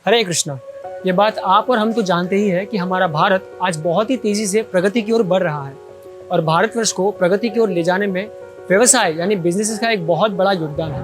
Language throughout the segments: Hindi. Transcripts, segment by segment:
हरे कृष्णा। ये बात आप और हम तो जानते ही है कि हमारा भारत आज बहुत ही तेजी से प्रगति की ओर बढ़ रहा है और भारतवर्ष को प्रगति की ओर ले जाने में व्यवसाय यानी बिजनेस का एक बहुत बड़ा योगदान है।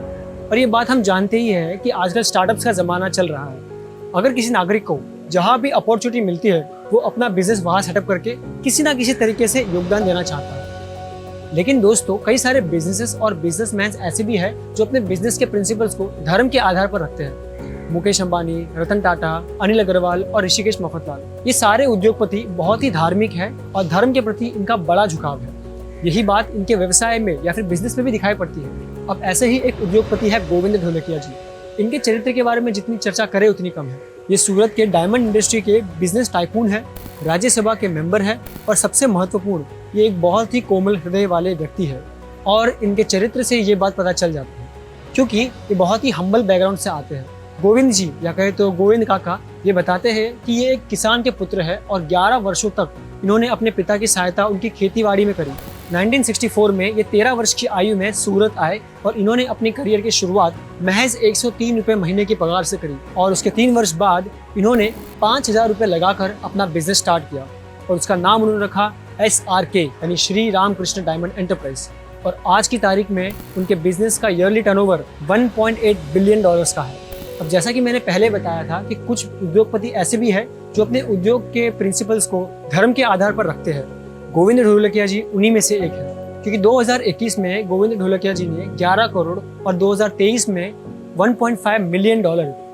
और ये बात हम जानते ही है कि आजकल स्टार्टअप्स का जमाना चल रहा है। अगर किसी नागरिक को जहाँ भी अपॉर्चुनिटी मिलती है वो अपना बिजनेस वहाँ सेटअप करके किसी ना किसी तरीके से योगदान देना चाहता है। लेकिन दोस्तों, कई सारे बिजनेसेस और बिजनेसमैन ऐसे भी हैं जो अपने बिजनेस के प्रिंसिपल्स को धर्म के आधार पर रखते हैं। मुकेश अंबानी, रतन टाटा, अनिल अग्रवाल और ऋषिकेश मफतलाल, ये सारे उद्योगपति बहुत ही धार्मिक हैं और धर्म के प्रति इनका बड़ा झुकाव है। यही बात इनके व्यवसाय में या फिर बिजनेस में भी दिखाई पड़ती है। अब ऐसे ही एक उद्योगपति है गोविंद ढोलकिया जी। इनके चरित्र के बारे में जितनी चर्चा करे उतनी कम है। ये सूरत के डायमंड इंडस्ट्री के बिजनेस टाइकून है, राज्यसभा के मेंबर है और सबसे महत्वपूर्ण, ये एक बहुत ही कोमल हृदय वाले व्यक्ति है। और इनके चरित्र से ये बात पता चल जाती है क्योंकि ये बहुत ही हम्बल बैकग्राउंड से आते हैं। गोविंद जी या कहे तो गोविंद काका ये बताते हैं कि ये एक किसान के पुत्र है और 11 वर्षों तक इन्होंने अपने पिता की सहायता उनकी खेतीबाड़ी में करी। 1964 में ये 13 वर्ष की आयु में सूरत आए और इन्होंने अपने करियर की शुरुआत महज 103 रुपये महीने की पगार से करी और उसके 3 वर्ष बाद इन्होंने 5,000 रुपये लगाकर अपना बिजनेस स्टार्ट किया और उसका नाम उन्होंने रखा SRK यानी श्री रामकृष्ण डायमंड एंटरप्राइज। और आज की तारीख में उनके बिजनेस का ईयरली टर्नओवर $1.8 बिलियन का है। अब जैसा कि मैंने पहले बताया था कि कुछ उद्योगपति ऐसे भी हैं जो अपने उद्योग के प्रिंसिपल्स को धर्म के आधार पर रखते हैं। गोविंद ढोलकिया जी उन्हीं में से एक है, क्योंकि 2021 में गोविंद ढोलकिया जी ने 11 करोड़ और 2023 में $1.5 मिलियन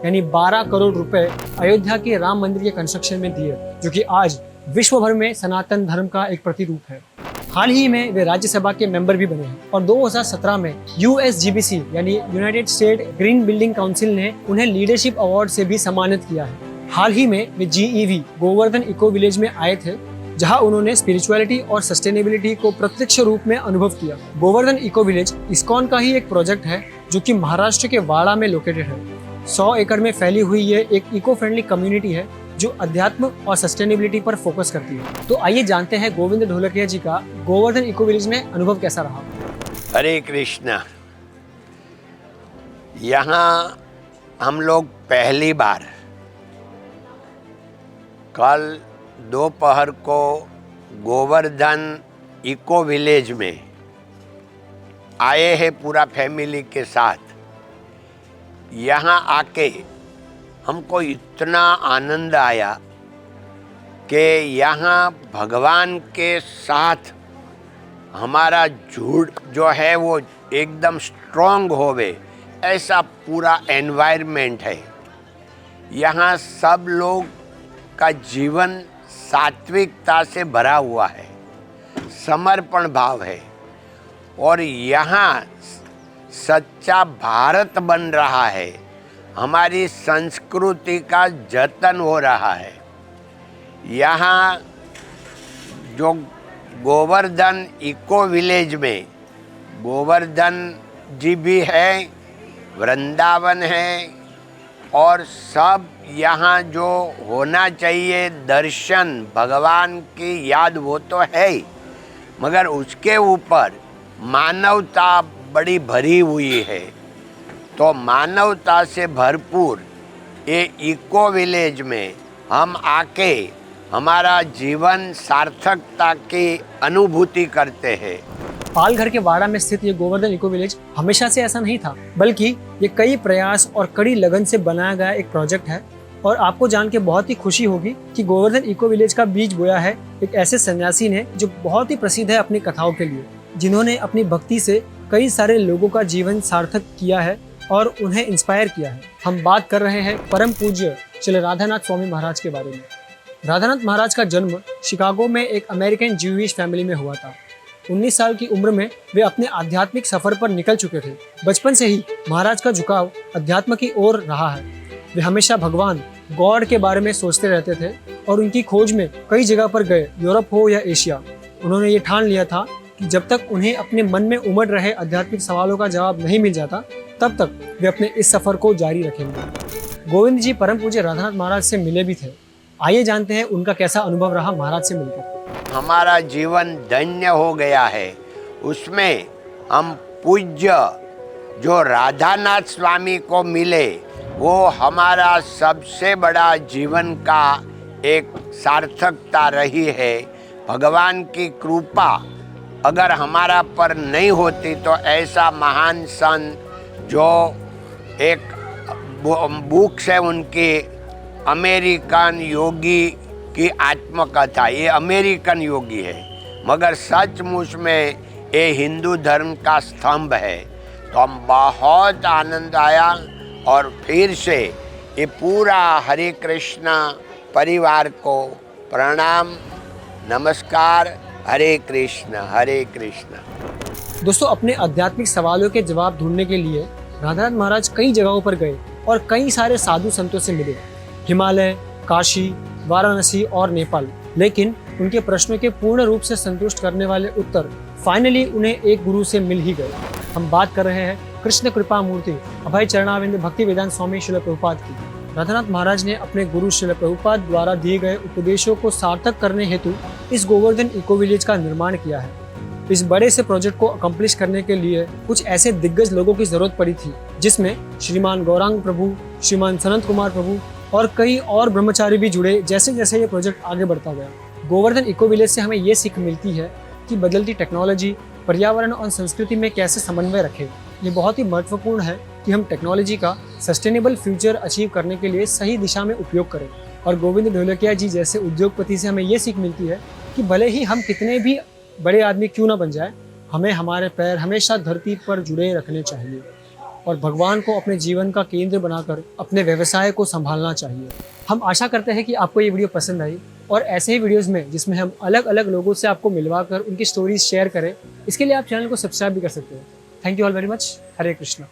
यानी 12 करोड़ रुपए अयोध्या के राम मंदिर के कंस्ट्रक्शन में दिए, जो कि आज विश्व भर में सनातन धर्म का एक प्रतिरूप है। हाल ही में वे राज्यसभा के मेंबर भी बने हैं और 2017 में USGBC यानी United state green building council ने उन्हें लीडरशिप अवार्ड से भी सम्मानित किया है। हाल ही में वे GEV गोवर्धन इको विलेज में आए थे, जहां उन्होंने स्पिरिचुअलिटी और सस्टेनेबिलिटी को प्रत्यक्ष रूप में अनुभव किया। गोवर्धन इको विलेज इस्कॉन का ही एक प्रोजेक्ट है जो कि महाराष्ट्र के वाड़ा में लोकेटेड है। 100 एकड़ में फैली हुई ये एक इको फ्रेंडली कम्युनिटी है जो अध्यात्म और सस्टेनेबिलिटी पर फोकस करती है। तो आइए जानते हैं गोविंद ढोलकिया जी का गोवर्धन इको विलेज में अनुभव कैसा रहा। हरे कृष्णा। यहाँ हम लोग पहली बार कल दोपहर को गोवर्धन इको विलेज में आए हैं पूरा फैमिली के साथ। यहाँ आके हमको इतना आनंद आया कि यहाँ भगवान के साथ हमारा जुड़ जो है वो एकदम स्ट्रॉन्ग होवे, ऐसा पूरा एनवायरनमेंट है। यहाँ सब लोग का जीवन सात्विकता से भरा हुआ है, समर्पण भाव है और यहाँ सच्चा भारत बन रहा है। हमारी संस्कृति का जतन हो रहा है। यहाँ जो गोवर्धन इको विलेज में गोवर्धन जी भी है, वृंदावन है और सब यहाँ जो होना चाहिए दर्शन भगवान की याद वो तो है ही, मगर उसके ऊपर मानवता बड़ी भरी हुई है। तो मानवता से भरपूर ये इको विलेज में हम आके हमारा जीवन सार्थकता की अनुभूति करते हैं। पालघर के वाड़ा में स्थित ये गोवर्धन इको विलेज हमेशा से ऐसा नहीं था, बल्कि ये कई प्रयास और कड़ी लगन से बनाया गया एक प्रोजेक्ट है। और आपको जान के बहुत ही खुशी होगी कि गोवर्धन इको विलेज का बीज बोया है एक ऐसे सन्यासी ने जो बहुत ही प्रसिद्ध है अपनी कथाओं के लिए, जिन्होंने अपनी भक्ति से कई सारे लोगों का जीवन सार्थक किया है और उन्हें इंस्पायर किया है। हम बात कर रहे हैं परम पूज्य श्री राधानाथ स्वामी महाराज के बारे में। राधानाथ महाराज का जन्म शिकागो में एक अमेरिकन ज्यूइश फैमिली में हुआ था। 19 साल की उम्र में वे अपने आध्यात्मिक सफर पर निकल चुके थे। बचपन से ही महाराज का झुकाव अध्यात्म की ओर रहा है। वे हमेशा भगवान गॉड के बारे में सोचते रहते थे और उनकी खोज में कई जगह पर गए, यूरोप हो या एशिया। उन्होंने ये ठान लिया था कि जब तक उन्हें अपने मन में उमड़ रहे आध्यात्मिक सवालों का जवाब नहीं मिल जाता, तब तक वे अपने इस सफर को जारी रखेंगे। गोविंद जी परम पूज्य राधानाथ महाराज से मिले भी थे। आइए जानते हैं उनका कैसा अनुभव रहा महाराज से मिलकर। हमारा जीवन धन्य हो गया है। उसमें हम पूज्य जो राधानाथ स्वामी को मिले वो हमारा सबसे बड़ा जीवन का एक सार्थकता रही है। भगवान की कृपा अगर हमारा पर नहीं होती तो ऐसा महान संत जो एक बुक से उनकी अमेरिकन योगी की आत्मकथा, ये अमेरिकन योगी है मगर सचमुच में ये हिंदू धर्म का स्तंभ है। तो हम बहुत आनंद आया और फिर से ये पूरा हरे कृष्णा परिवार को प्रणाम, नमस्कार, हरे कृष्ण हरे कृष्ण। दोस्तों, अपने आध्यात्मिक सवालों के जवाब ढूंढने के लिए राधानाथ महाराज कई जगहों पर गए और कई सारे साधु संतों से मिले, हिमालय, काशी, वाराणसी और नेपाल। लेकिन उनके प्रश्नों के पूर्ण रूप से संतुष्ट करने वाले उत्तर फाइनली उन्हें एक गुरु से मिल ही गए। हम बात कर रहे हैं कृष्ण कृपा मूर्ति अभय चरणारविंद भक्ति वेदांत स्वामी श्रील प्रभुपाद की। राधानाथ महाराज ने अपने गुरु श्रील प्रभुपाद द्वारा दिए गए उपदेशों को सार्थक करने हेतु इस गोवर्धन इको विलेज का निर्माण किया है। इस बड़े से प्रोजेक्ट को अकम्प्लिश करने के लिए कुछ ऐसे दिग्गज लोगों की जरूरत पड़ी थी, जिसमें श्रीमान गौरांग प्रभु, श्रीमान सनत कुमार प्रभु और कई और ब्रह्मचारी भी जुड़े। जैसे जैसे ये प्रोजेक्ट आगे बढ़ता गया, गोवर्धन इको विलेज से हमें ये सीख मिलती है कि बदलती टेक्नोलॉजी पर्यावरण और संस्कृति में कैसे समन्वय रखें। ये बहुत ही महत्वपूर्ण है कि हम टेक्नोलॉजी का सस्टेनेबल फ्यूचर अचीव करने के लिए सही दिशा में उपयोग करें। और गोविंद ढोलकिया जी जैसे उद्योगपति से हमें ये सीख मिलती है कि भले ही हम कितने भी बड़े आदमी क्यों ना बन जाए, हमें हमारे पैर हमेशा धरती पर जुड़े रखने चाहिए और भगवान को अपने जीवन का केंद्र बनाकर अपने व्यवसाय को संभालना चाहिए। हम आशा करते हैं कि आपको ये वीडियो पसंद आई और ऐसे ही वीडियोस में जिसमें हम अलग अलग लोगों से आपको मिलवाकर उनकी स्टोरीज शेयर करें, इसके लिए आप चैनल को सब्सक्राइब भी कर सकते हैं। Thank you all very much. Hare Krishna.